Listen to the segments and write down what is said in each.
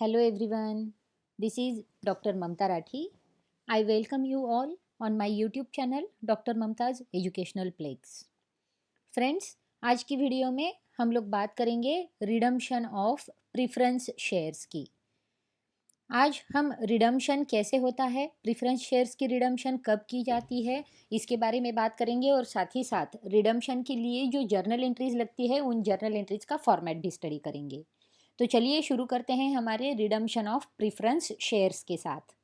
Hello everyone, this is Dr. Mamta Rathi. I welcome you all on my YouTube channel Dr. Mamta's Educational Plex. Friends, आज की video में हम लोग बात करेंगे रिडम्पशन ऑफ प्रिफरेंस शेयर्स की। आज हम रिडम्पशन कैसे होता है, प्रिफरेंस शेयर्स की रिडम्पशन कब की जाती है, इसके बारे में बात करेंगे और साथ ही साथ रिडम्पशन के लिए जो जर्नल एंट्रीज लगती है उन जर्नल एंट्रीज का फॉर्मेट भी स्टडी करेंगे। तो चलिए शुरू करते हैं हमारे रिडम्पशन ऑफ प्रिफरेंस शेयर्स के साथ।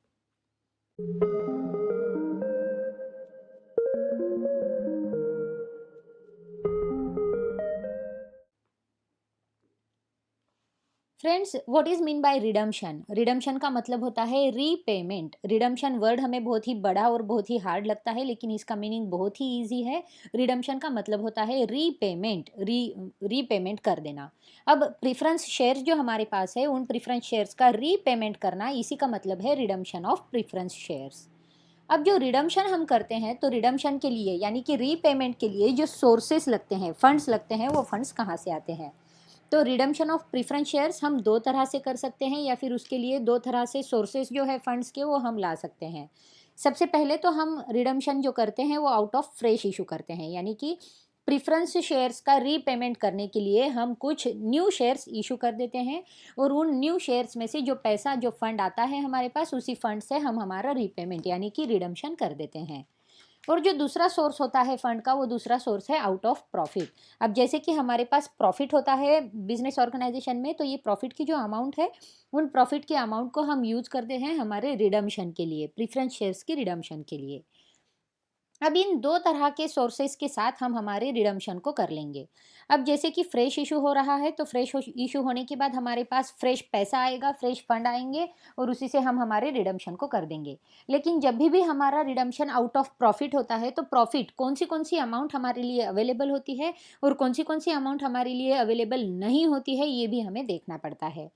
Friends, what is mean by redemption? Redemption का मतलब होता है रीपेमेंट। रिडम्पशन वर्ड हमें बहुत ही बड़ा और बहुत ही हार्ड लगता है, लेकिन इसका मीनिंग बहुत ही इजी है। रिडम्पशन का मतलब होता है रीपेमेंट, रीपेमेंट कर देना। अब प्रिफरेंस शेयर्स जो हमारे पास है उन प्रिफरेंस शेयर्स का रीपेमेंट करना, इसी का मतलब है रिडम्पशन ऑफ प्रिफरेंस शेयर्स। अब जो रिडम्पशन हम करते हैं तो रिडम्पशन के लिए यानी कि रीपेमेंट के लिए जो सोर्सेस लगते हैं, फंड्स लगते हैं, वो फंड्स कहाँ से आते हैं? तो रिडम्पशन ऑफ प्रिफरेंस शेयर्स हम दो तरह से कर सकते हैं, या फिर उसके लिए दो तरह से सोर्सेज जो है फंड्स के वो हम ला सकते हैं। सबसे पहले तो हम रिडम्पशन जो करते हैं वो आउट ऑफ फ्रेश इशू करते हैं, यानी कि प्रिफरेंस शेयर्स का रीपेमेंट करने के लिए हम कुछ न्यू शेयर्स इशू कर देते हैं, और उन न्यू शेयर्स में से जो पैसा, जो फंड आता है हमारे पास, उसी फंड से हम हमारा रीपेमेंट यानी कि रिडम्पशन कर देते हैं। और जो दूसरा सोर्स होता है फंड का, वो दूसरा सोर्स है आउट ऑफ प्रॉफिट। अब जैसे कि हमारे पास प्रॉफिट होता है बिजनेस ऑर्गेनाइजेशन में, तो ये प्रॉफिट की जो अमाउंट है उन प्रॉफिट के अमाउंट को हम यूज करते हैं हमारे रिडम्पशन के लिए, प्रीफरेंस शेयर्स की रिडम्पशन के लिए। अब इन दो तरह के सोर्सेज के साथ हम हमारे रिडम्पशन को कर लेंगे। अब जैसे कि फ्रेश इशू हो रहा है, तो फ्रेश इशू होने के बाद हमारे पास फ्रेश पैसा आएगा, फ्रेश फंड आएंगे, और उसी से हम हमारे रिडम्पशन को कर देंगे। लेकिन जब भी हमारा रिडम्पशन आउट ऑफ प्रॉफिट होता है, तो प्रॉफिट कौन सी अमाउंट हमारे लिए अवेलेबल होती है और कौन सी अमाउंट हमारे लिए अवेलेबल नहीं होती है, ये भी हमें देखना पड़ता है।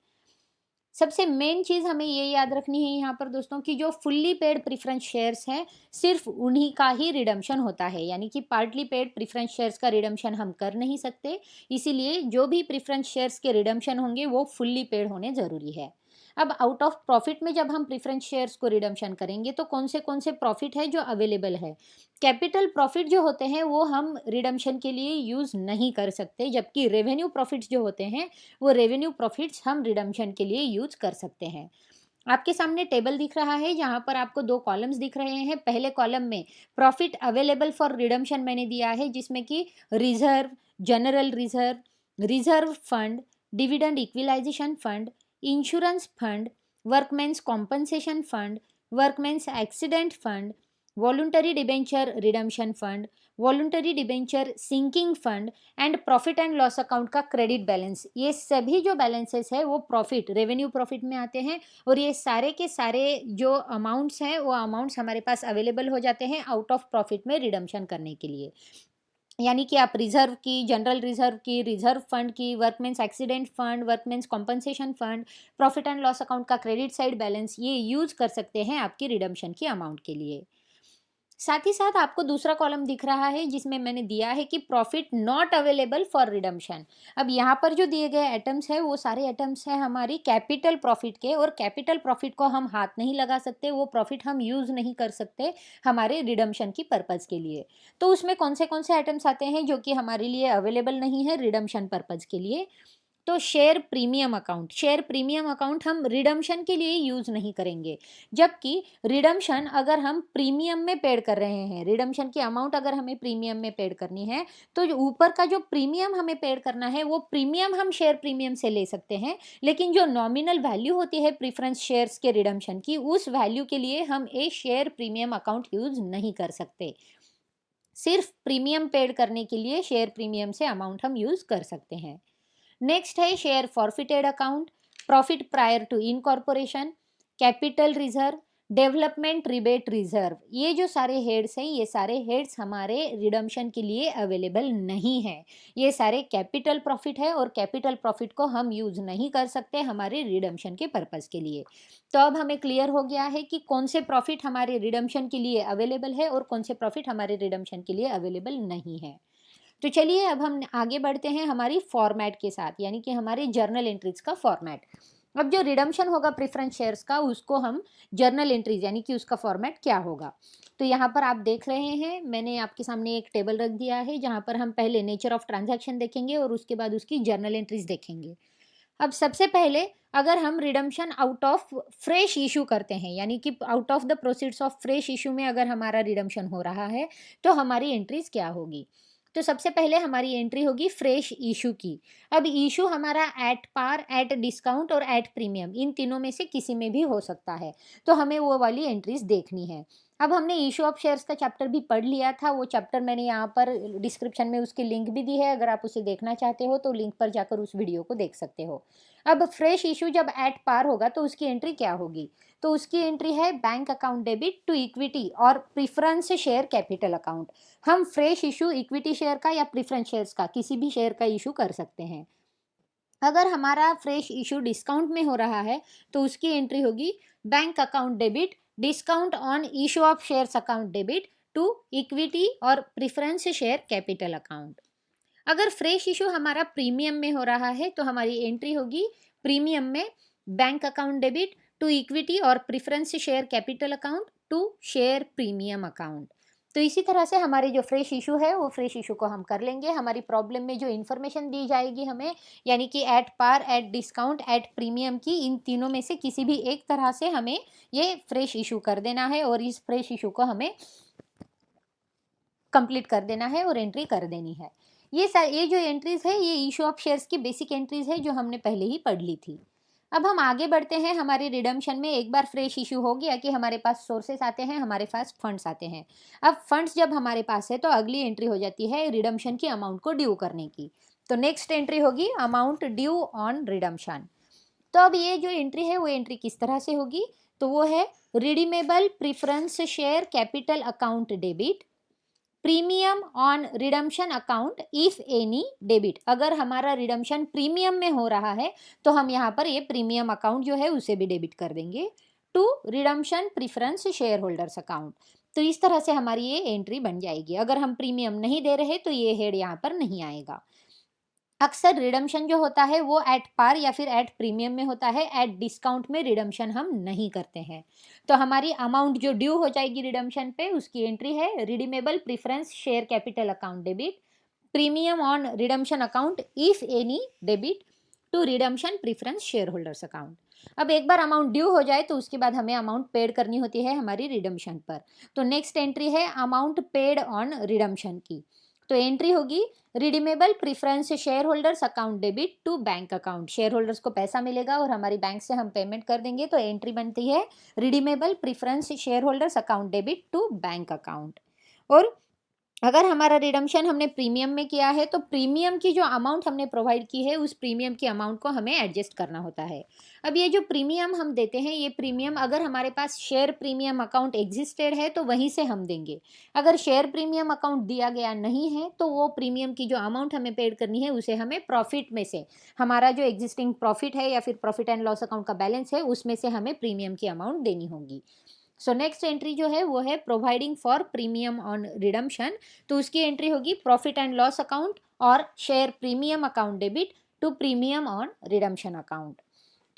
सबसे मेन चीज़ हमें ये याद रखनी है यहाँ पर दोस्तों, कि जो फुल्ली पेड प्रेफरेंस शेयर्स हैं, सिर्फ उन्हीं का ही रिडम्पशन होता है, यानी कि पार्टली पेड प्रेफरेंस शेयर्स का रिडम्पशन हम कर नहीं सकते। इसीलिए जो भी प्रेफरेंस शेयर्स के रिडम्पशन होंगे वो फुल्ली पेड होने ज़रूरी है। अब आउट ऑफ प्रॉफिट में जब हम प्रेफरेंस शेयर्स को रिडम्पशन करेंगे तो कौन से प्रॉफिट है जो अवेलेबल है? कैपिटल प्रॉफिट जो होते हैं वो हम रिडम्पशन के लिए यूज़ नहीं कर सकते, जबकि रेवेन्यू प्रॉफिट्स जो होते हैं वो रेवेन्यू प्रॉफिट्स हम रिडम्पशन के लिए यूज कर सकते हैं। आपके सामने टेबल दिख रहा है, जहां पर आपको दो कॉलम्स दिख रहे हैं। पहले कॉलम में प्रॉफिट अवेलेबल फॉर रिडम्पशन मैंने दिया है, जिसमें कि reserve, general reserve, reserve fund, dividend equalisation fund, insurance fund, workmen's compensation fund, workmen's accident fund, voluntary debenture redemption fund, voluntary debenture sinking fund and profit and loss account का credit balance. ये सभी जो balances है वो profit, revenue profit में आते हैं, और ये सारे के सारे जो अमाउंट्स हैं वो अमाउंट्स हमारे पास अवेलेबल हो जाते हैं आउट ऑफ प्रॉफिट में रिडम्पशन करने के लिए। यानी कि आप रिजर्व की, जनरल रिजर्व की, रिजर्व फंड की, workmen's accident fund, workmen's compensation fund, profit and loss account का क्रेडिट साइड बैलेंस, ये यूज कर सकते हैं आपकी रिडम्पशन की अमाउंट के लिए। साथ ही साथ आपको दूसरा कॉलम दिख रहा है, जिसमें मैंने दिया है कि profit not available for redemption. अब यहाँ पर जो दिए गए एटम्स है वो सारे एटम्स हैं हमारी कैपिटल प्रॉफिट के, और कैपिटल प्रॉफिट को हम हाथ नहीं लगा सकते, वो प्रॉफिट हम यूज नहीं कर सकते हमारे रिडम्पशन की पर्पज के लिए। तो उसमें कौन से एटम्स आते हैं जो कि हमारे लिए अवेलेबल नहीं है रिडम्पशन पर्पज के लिए? तो share premium account, share premium account हम रिडम्पशन के लिए यूज नहीं करेंगे। जबकि रिडम्पशन अगर हम प्रीमियम में पेड कर रहे हैं, रिडम्पशन की अमाउंट अगर हमें प्रीमियम में पेड करनी है, तो जो ऊपर का जो प्रीमियम हमें पेड करना है वो प्रीमियम हम शेयर प्रीमियम से ले सकते हैं, लेकिन जो नॉमिनल वैल्यू होती है प्रीफरेंस शेयर्स के रिडम्पशन की, उस वैल्यू के लिए हम a share premium account use नहीं कर सकते। सिर्फ प्रीमियम पेड करने के लिए शेयर प्रीमियम से अमाउंट हम यूज कर सकते हैं। नेक्स्ट है share forfeited account, profit prior to incorporation, capital reserve, development rebate reserve. ये जो सारे हेड्स हैं, ये सारे हेड्स हमारे रिडम्पशन के लिए अवेलेबल नहीं है। ये सारे कैपिटल प्रॉफिट है, और कैपिटल प्रॉफिट को हम यूज नहीं कर सकते हमारे रिडम्पशन के पर्पज के लिए। तो अब हमें क्लियर हो गया है कि कौन से प्रॉफिट हमारे रिडम्पशन के लिए अवेलेबल है और कौन से प्रॉफिट हमारे रिडम्पशन के लिए अवेलेबल नहीं है। तो चलिए अब हम आगे बढ़ते हैं हमारी फॉर्मेट के साथ, यानी कि हमारे जर्नल एंट्रीज का फॉर्मेट। अब जो रिडम्शन होगा प्रेफरेंस शेयर्स का, उसको हम जर्नल एंट्रीज यानी कि उसका फॉर्मेट क्या होगा। तो यहाँ पर आप देख रहे हैं, मैंने आपके सामने एक टेबल रख दिया है जहाँ पर हम पहले नेचर ऑफ ट्रांजैक्शन देखेंगे और उसके बाद उसकी जर्नल एंट्रीज देखेंगे। अब सबसे पहले अगर हम redemption out of fresh issue करते हैं, यानी कि out of the proceeds of fresh issue में अगर हमारा रिडम्शन हो रहा है, तो हमारी एंट्रीज क्या होगी। तो सबसे पहले हमारी एंट्री होगी फ्रेश इशू की। अब इशू हमारा एट पार, एट डिस्काउंट और एट प्रीमियम, इन तीनों में से किसी में भी हो सकता है, तो हमें वो वाली एंट्रीज देखनी है। अब हमने इशू ऑफ शेयर्स का चैप्टर भी पढ़ लिया था, वो चैप्टर मैंने यहाँ पर डिस्क्रिप्शन में उसकी लिंक भी दी है, अगर आप उसे देखना चाहते हो तो लिंक पर जाकर उस वीडियो को देख सकते हो। अब फ्रेश इशू जब एट पार होगा तो उसकी एंट्री क्या होगी। तो उसकी एंट्री है bank account debit to equity और प्रीफरेंस शेयर कैपिटल अकाउंट। हम फ्रेश इशू इक्विटी शेयर का या प्रीफरेंस शेयर्स का, किसी भी शेयर का इशू कर सकते हैं। अगर हमारा फ्रेश इशू डिस्काउंट में हो रहा है तो उसकी एंट्री होगी bank account debit discount on issue of shares account debit to equity और प्रीफरेंस शेयर कैपिटल अकाउंट। अगर फ्रेश इशू हमारा प्रीमियम में हो रहा है तो हमारी एंट्री होगी प्रीमियम में bank account debit to equity और preference share capital account to share premium account. तो इसी तरह से हमारे जो फ्रेश इशू है वो फ्रेश इशू को हम कर लेंगे। हमारी प्रॉब्लम में जो इन्फॉर्मेशन दी जाएगी हमें, यानी कि at par, at discount, at premium की, इन तीनों में से किसी भी एक तरह से हमें ये फ्रेश इशू कर देना है और इस फ्रेश इशू को हमें कंप्लीट कर देना है और एंट्री कर देनी है। ये जो एंट्रीज है ये इशू ऑफ शेयर्स की बेसिक एंट्रीज है जो हमने पहले ही पढ़ ली थी। अब हम आगे बढ़ते हैं हमारे रिडम्शन में। एक बार फ्रेश इशू हो गया कि हमारे पास सोर्सेस आते हैं, हमारे पास फंड्स आते हैं। अब फंड्स जब हमारे पास है तो अगली एंट्री हो जाती है रिडम्शन की अमाउंट को ड्यू करने की। तो नेक्स्ट एंट्री होगी अमाउंट ड्यू ऑन रिडम्शन। तो अब ये जो एंट्री है वो एंट्री किस तरह से होगी, तो वो है redeemable preference share capital account debit premium on redemption account if any debit. अगर हमारा रिडम्शन प्रीमियम में हो रहा है तो हम यहाँ पर ये प्रीमियम अकाउंट जो है उसे भी डेबिट कर देंगे to redemption preference share holders account. तो इस तरह से हमारी ये एंट्री बन जाएगी। अगर हम प्रीमियम नहीं दे रहे तो ये हेड यहाँ पर नहीं आएगा। अक्सर रिडम्शन जो होता है वो एट पार या फिर एट प्रीमियम में होता है, एट डिस्काउंट में रिडम्शन हम नहीं करते हैं। तो हमारी अमाउंट जो ड्यू हो जाएगी रिडम्शन पे उसकी एंट्री है redeemable preference share capital account debit premium on redemption account if any debit to redemption preference share holders account. अब एक बार अमाउंट ड्यू हो जाए तो उसके बाद हमें अमाउंट पेड करनी होती है हमारी रिडम्शन पर। तो नेक्स्ट एंट्री है अमाउंट पेड ऑन रिडम्शन की। तो एंट्री होगी redeemable preference share holders account debit to bank account. Share holders को पैसा मिलेगा और हमारी बैंक से हम पेमेंट कर देंगे, तो एंट्री बनती है redeemable preference share holders account debit to bank account. और अगर हमारा रिडम्शन हमने प्रीमियम में किया है तो प्रीमियम की जो अमाउंट हमने प्रोवाइड की है उस प्रीमियम की अमाउंट को हमें एडजस्ट करना होता है। अब ये जो प्रीमियम हम देते हैं ये प्रीमियम अगर हमारे पास शेयर प्रीमियम अकाउंट एग्जिस्टेड है तो वहीं से हम देंगे। अगर शेयर प्रीमियम अकाउंट दिया गया नहीं है तो वो प्रीमियम की जो अमाउंट हमें पेड करनी है उसे हमें प्रॉफिट में से, हमारा जो एग्जिस्टिंग प्रॉफिट है या फिर प्रॉफिट एंड लॉस अकाउंट का बैलेंस है उसमें से हमें प्रीमियम की अमाउंट देनी होगी। सो नेक्स्ट एंट्री जो है वो है providing for premium on redemption. तो उसकी एंट्री होगी प्रॉफिट एंड लॉस अकाउंट और share premium account debit to premium on redemption account.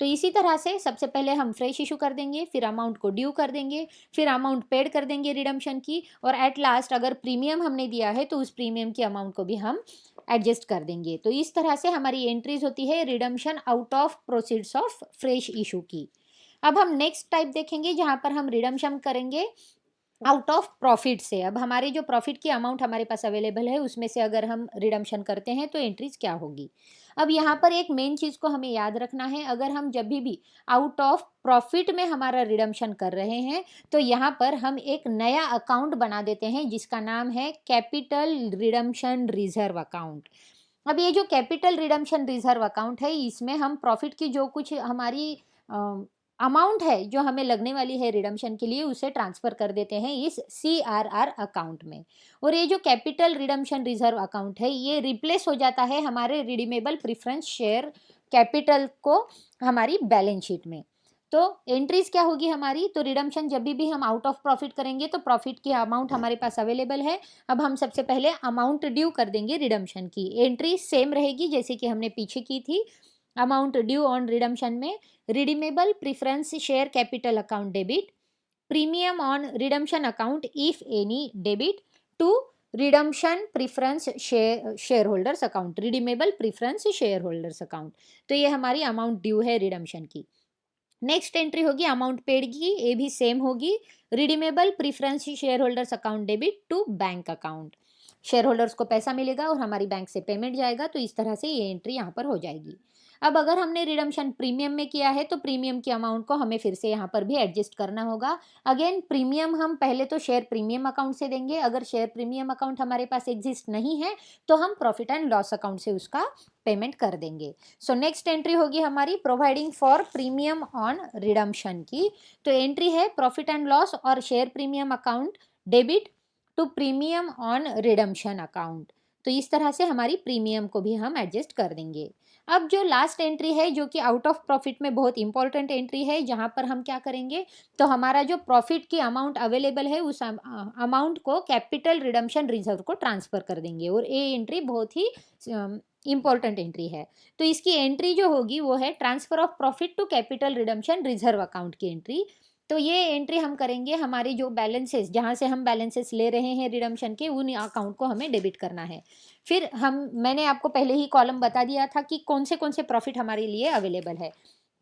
तो इसी तरह से सबसे पहले हम फ्रेश इशू कर देंगे, फिर अमाउंट को ड्यू कर देंगे, फिर अमाउंट पेड कर देंगे रिडम्शन की, और एट लास्ट अगर प्रीमियम हमने दिया है तो उस प्रीमियम की अमाउंट को भी हम एडजस्ट कर देंगे। तो इस तरह से हमारी एंट्रीज होती है redemption out of proceeds of fresh issue की। अब हम नेक्स्ट टाइप देखेंगे जहां पर हम रिडम्शन करेंगे आउट ऑफ प्रॉफिट से। अब हमारे जो प्रॉफिट की अमाउंट हमारे पास अवेलेबल है उसमें से अगर हम रिडम्शन करते हैं तो एंट्रीज क्या होगी। अब यहाँ पर एक मेन चीज़ को हमें याद रखना है, अगर हम जब भी आउट ऑफ प्रॉफिट में हमारा रिडम्शन कर रहे हैं तो यहाँ पर हम एक नया अकाउंट बना देते हैं जिसका नाम है कैपिटल रिडम्शन रिजर्व अकाउंट। अब ये जो कैपिटल रिडम्शन रिजर्व अकाउंट है इसमें हम प्रॉफिट की जो कुछ हमारी अमाउंट है जो हमें लगने वाली है रिडम्शन के लिए उसे ट्रांसफ़र कर देते हैं इस CRR अकाउंट में। और ये जो कैपिटल रिडम्शन रिजर्व अकाउंट है ये रिप्लेस हो जाता है हमारे रिडीमेबल प्रीफरेंस शेयर कैपिटल को हमारी बैलेंस शीट में। तो एंट्रीज क्या होगी हमारी, तो रिडम्शन जब भी हम आउट ऑफ प्रॉफिट करेंगे तो प्रॉफिट की अमाउंट हमारे पास अवेलेबल है। अब हम सबसे पहले अमाउंट ड्यू कर देंगे रिडम्शन की। एंट्री सेम रहेगी जैसे कि हमने पीछे की थी, अमाउंट ड्यू ऑन रिडम्पशन में redeemable preference share capital account debit, premium on redemption account if any debit to redemption preference share holders account, redeemable preference share holders account. तो ये हमारी अमाउंट ड्यू है रिडम्पशन की। Next entry होगी amount paid की, ये भी same होगी, redeemable preference share holders account debit to bank account. Share holders को पैसा मिलेगा और हमारी बैंक से पेमेंट जाएगा, तो इस तरह से ये एंट्री यहाँ पर हो जाएगी। अब अगर हमने रिडम्पशन प्रीमियम में किया है तो प्रीमियम की अमाउंट को हमें फिर से यहाँ पर भी एडजस्ट करना होगा। अगेन प्रीमियम हम पहले तो शेयर प्रीमियम अकाउंट से देंगे, अगर शेयर प्रीमियम अकाउंट हमारे पास एग्जिस्ट नहीं है तो हम प्रॉफिट एंड लॉस अकाउंट से उसका पेमेंट कर देंगे। सो नेक्स्ट एंट्री होगी हमारी providing for premium on redemption की। तो एंट्री है प्रॉफिट एंड लॉस और share premium account debit to premium on redemption account. तो इस तरह से हमारी प्रीमियम को भी हम एडजस्ट कर देंगे। अब जो लास्ट एंट्री है जो कि आउट ऑफ प्रॉफिट में बहुत इंपॉर्टेंट एंट्री है, जहां पर हम क्या करेंगे, तो हमारा जो प्रॉफिट की अमाउंट अवेलेबल है उस अमाउंट को कैपिटल रिडम्पशन रिजर्व को ट्रांसफर कर देंगे, और ये एंट्री बहुत ही इंपॉर्टेंट एंट्री है। तो इसकी एंट्री जो होगी वो है transfer of profit to capital redemption reserve account की एंट्री। तो ये एंट्री हम करेंगे हमारे जो बैलेंसेस, जहाँ से हम बैलेंसेस ले रहे हैं रिडम्पशन के, उन अकाउंट को हमें डेबिट करना है। फिर मैंने आपको पहले ही कॉलम बता दिया था कि कौन से प्रॉफिट हमारे लिए अवेलेबल है।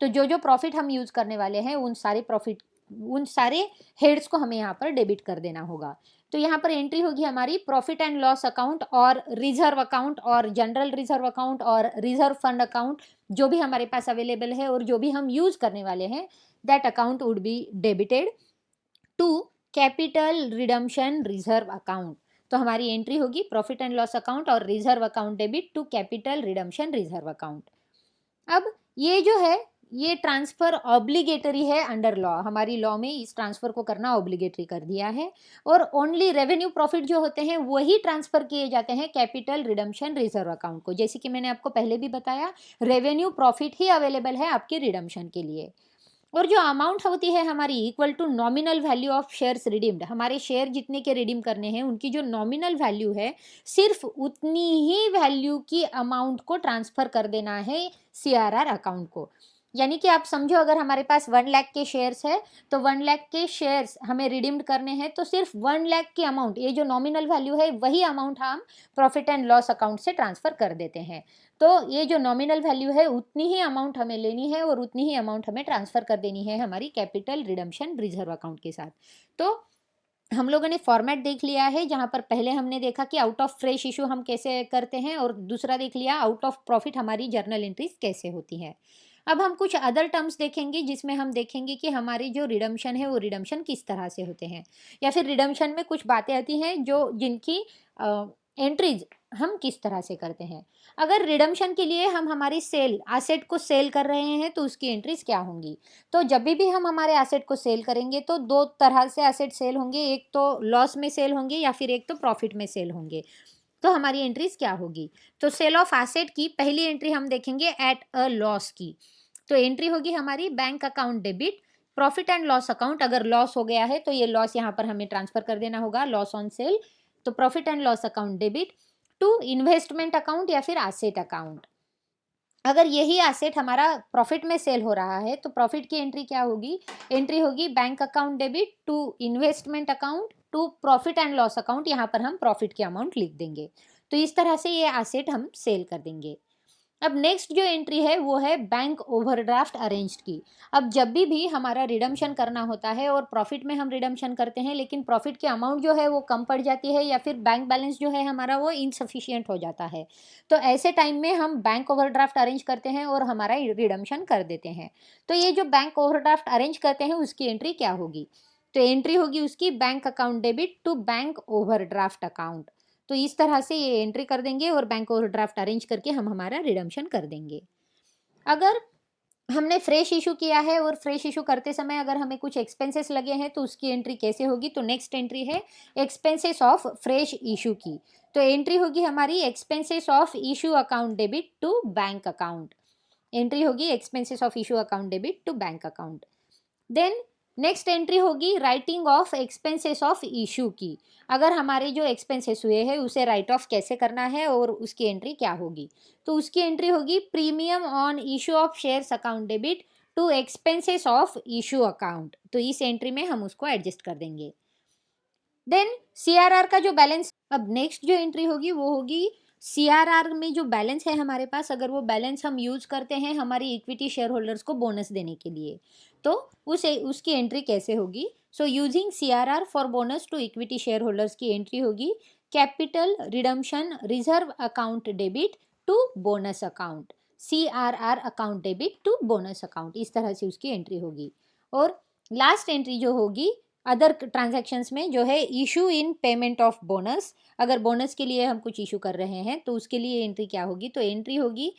तो जो प्रॉफिट हम यूज़ करने वाले हैं उन सारे हेड्स को हमें यहाँ पर डेबिट कर देना होगा। तो यहाँ पर एंट्री होगी हमारी प्रॉफिट एंड लॉस अकाउंट और रिजर्व अकाउंट और जनरल रिजर्व अकाउंट और रिजर्व फंड अकाउंट, जो भी हमारे पास अवेलेबल है और जो भी हम यूज़ करने वाले हैं, that account would be debited to capital redemption reserve account। तो हमारी एंट्री होगी प्रॉफिट एंड लॉस अकाउंट और reserve account debit to capital redemption reserve account. अब ये जो है ये ट्रांसफ़र ऑब्लिगेटरी है अंडर लॉ, हमारी लॉ में इस ट्रांसफ़र को करना ऑब्लिगेटरी कर दिया है, और ओनली रेवेन्यू प्रॉफिट जो होते हैं वही ट्रांसफ़र किए जाते हैं कैपिटल रिडम्पशन रिजर्व अकाउंट को। जैसे कि मैंने आपको पहले भी बताया, रेवेन्यू प्रॉफिट ही अवेलेबल है आपके रिडम्पशन के लिए। और जो अमाउंट होती है हमारी equal to nominal value of shares redeemed, हमारे शेयर जितने के रिडीम करने हैं उनकी जो नॉमिनल वैल्यू है, सिर्फ उतनी ही वैल्यू की अमाउंट को ट्रांसफ़र कर देना है सीआरआर अकाउंट को। यानी कि आप समझो अगर हमारे पास 1 लाख के शेयर्स है तो 1 लाख के शेयर्स हमें रिडीम्ड करने हैं, तो सिर्फ 1 लाख की अमाउंट, ये जो नॉमिनल वैल्यू है वही अमाउंट हम प्रॉफिट एंड लॉस अकाउंट से ट्रांसफ़र कर देते हैं। तो ये जो नॉमिनल वैल्यू है उतनी ही अमाउंट हमें लेनी है और उतनी ही अमाउंट हमें ट्रांसफ़र कर देनी है हमारी कैपिटल रिडम्पशन रिजर्व अकाउंट के साथ। तो हम लोगों ने फॉर्मेट देख लिया है, जहाँ पर पहले हमने देखा कि आउट ऑफ फ्रेश इशू हम कैसे करते हैं, और दूसरा देख लिया आउट ऑफ प्रॉफिट हमारी जर्नल एंट्रीज कैसे होती हैं। अब हम कुछ अदर टर्म्स देखेंगे जिसमें हम देखेंगे कि हमारी जो रिडम्पशन है वो रिडम्पशन किस तरह से होते हैं, या फिर रिडम्पशन में कुछ बातें आती हैं जो जिनकी एंट्रीज हम किस तरह से करते हैं। अगर रिडम्पशन के लिए हम हमारी सेल एसेट को सेल कर रहे हैं तो उसकी एंट्रीज क्या होंगी। तो जब भी हम हमारे एसेट को सेल करेंगे तो दो तरह से एसेट सेल होंगे, एक तो लॉस में सेल होंगे या फिर एक तो प्रॉफिट में सेल होंगे। तो हमारी एंट्रीज क्या होगी, तो सेल ऑफ एसेट की पहली एंट्री हम देखेंगे एट अ लॉस की। तो एंट्री होगी हमारी bank account debit profit and loss account, अगर लॉस हो गया है तो ये लॉस यहाँ पर हमें ट्रांसफर कर देना होगा, लॉस ऑन सेल। तो profit and loss account debit to investment account या फिर एसेट अकाउंट। अगर यही एसेट हमारा प्रॉफिट में सेल हो रहा है तो प्रॉफिट की एंट्री क्या होगी, एंट्री होगी bank account debit to investment account to profit and loss account, यहाँ पर हम प्रॉफिट की अमाउंट लिख देंगे। तो इस तरह से ये एसेट हम सेल कर देंगे। अब नेक्स्ट जो एंट्री है वो है बैंक ओवरड्राफ्ट अरेंज्ड की। अब जब भी हमारा रिडम्पशन करना होता है और प्रॉफिट में हम रिडम्पशन करते हैं लेकिन प्रॉफिट की अमाउंट जो है वो कम पड़ जाती है या फिर बैंक बैलेंस जो है हमारा वो इनसफिशिएंट हो जाता है, तो ऐसे टाइम में हम बैंक ओवरड्राफ्ट अरेंज करते हैं और हमारा रिडम्पशन कर देते हैं। तो ये जो बैंक ओवरड्राफ्ट अरेंज करते हैं उसकी एंट्री क्या होगी, तो एंट्री होगी उसकी bank account debit to bank overdraft account. तो इस तरह से ये एंट्री कर देंगे और बैंक ओवरड्राफ्ट अरेंज करके हम हमारा रिडम्पशन कर देंगे। अगर हमने फ्रेश इशू किया है और फ्रेश इशू करते समय अगर हमें कुछ एक्सपेंसेस लगे हैं तो उसकी एंट्री कैसे होगी, तो नेक्स्ट एंट्री है एक्सपेंसेस ऑफ फ्रेश इशू की। तो एंट्री होगी हमारी expenses of issue account debit to bank account, entry होगी expenses of issue account debit to bank account. Then next entry होगी writing off expenses of issue की। अगर हमारे जो एक्सपेंसेस हुए हैं उसे राइट ऑफ कैसे करना है और उसकी एंट्री क्या होगी, तो उसकी एंट्री होगी premium on issue of shares account debit to expenses of issue account. तो इस एंट्री में हम उसको एडजस्ट कर देंगे। देन सीआरआर का जो बैलेंस, अब नेक्स्ट जो एंट्री होगी वो होगी सीआरआर में जो बैलेंस है हमारे पास, अगर वो बैलेंस हम यूज करते हैं हमारी इक्विटी शेयर होल्डर्स को बोनस देने के लिए, तो उसकी एंट्री कैसे होगी। So using CRR for bonus to equity share holders की एंट्री होगी capital redemption reserve account debit to bonus account, CRR account debit to bonus account, इस तरह से उसकी एंट्री होगी। और लास्ट एंट्री जो होगी अदर ट्रांजैक्शंस में जो है issue in payment of bonus, अगर बोनस के लिए हम कुछ इशू कर रहे हैं तो उसके लिए एंट्री क्या होगी, तो एंट्री होगी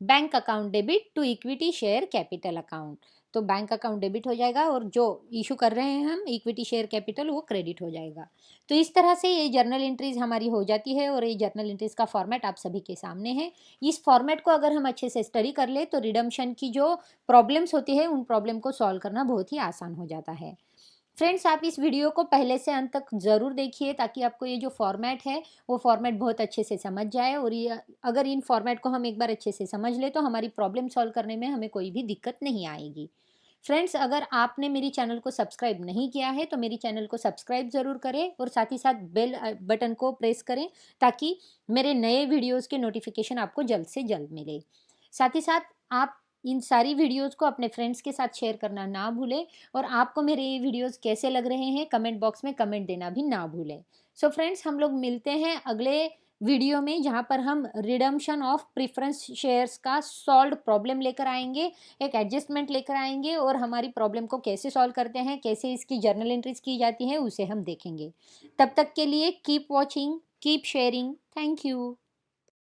bank account debit to equity share capital account. तो बैंक अकाउंट डेबिट हो जाएगा और जो इशू कर रहे हैं हम इक्विटी शेयर कैपिटल वो क्रेडिट हो जाएगा। तो इस तरह से ये जर्नल एंट्रीज हमारी हो जाती है और ये जर्नल एंट्रीज का फॉर्मेट आप सभी के सामने है। इस फॉर्मेट को अगर हम अच्छे से स्टडी कर ले तो रिडम्पशन की जो प्रॉब्लम्स होती है उन प्रॉब्लम को सॉल्व करना बहुत ही आसान हो जाता है। फ्रेंड्स, आप इस वीडियो को पहले से अंत तक ज़रूर देखिए ताकि आपको ये जो फॉर्मेट है वो फॉर्मेट बहुत अच्छे से समझ जाए, और ये अगर इन फॉर्मेट को हम एक बार अच्छे से समझ ले तो हमारी प्रॉब्लम सॉल्व करने में हमें कोई भी दिक्कत नहीं आएगी। फ्रेंड्स, अगर आपने मेरी चैनल को सब्सक्राइब नहीं किया है तो मेरी चैनल को सब्सक्राइब ज़रूर करें और साथ ही साथ बेल बटन को प्रेस करें ताकि मेरे नए वीडियोज़ के नोटिफिकेशन आपको जल्द से जल्द मिले। साथ ही साथ आप इन सारी वीडियोज़ को अपने फ्रेंड्स के साथ शेयर करना ना भूलें, और आपको मेरे ये वीडियोज़ कैसे लग रहे हैं कमेंट बॉक्स में कमेंट देना भी ना भूलें। सो फ्रेंड्स, हम लोग मिलते हैं अगले वीडियो में जहाँ पर हम रिडम्पशन ऑफ प्रेफरेंस शेयर्स का सॉल्व प्रॉब्लम लेकर आएंगे, एक एडजस्टमेंट लेकर आएंगे और हमारी प्रॉब्लम को कैसे सॉल्व करते हैं, कैसे इसकी जर्नल एंट्रीज की जाती हैं उसे हम देखेंगे। तब तक के लिए keep watching, keep sharing. Thank you.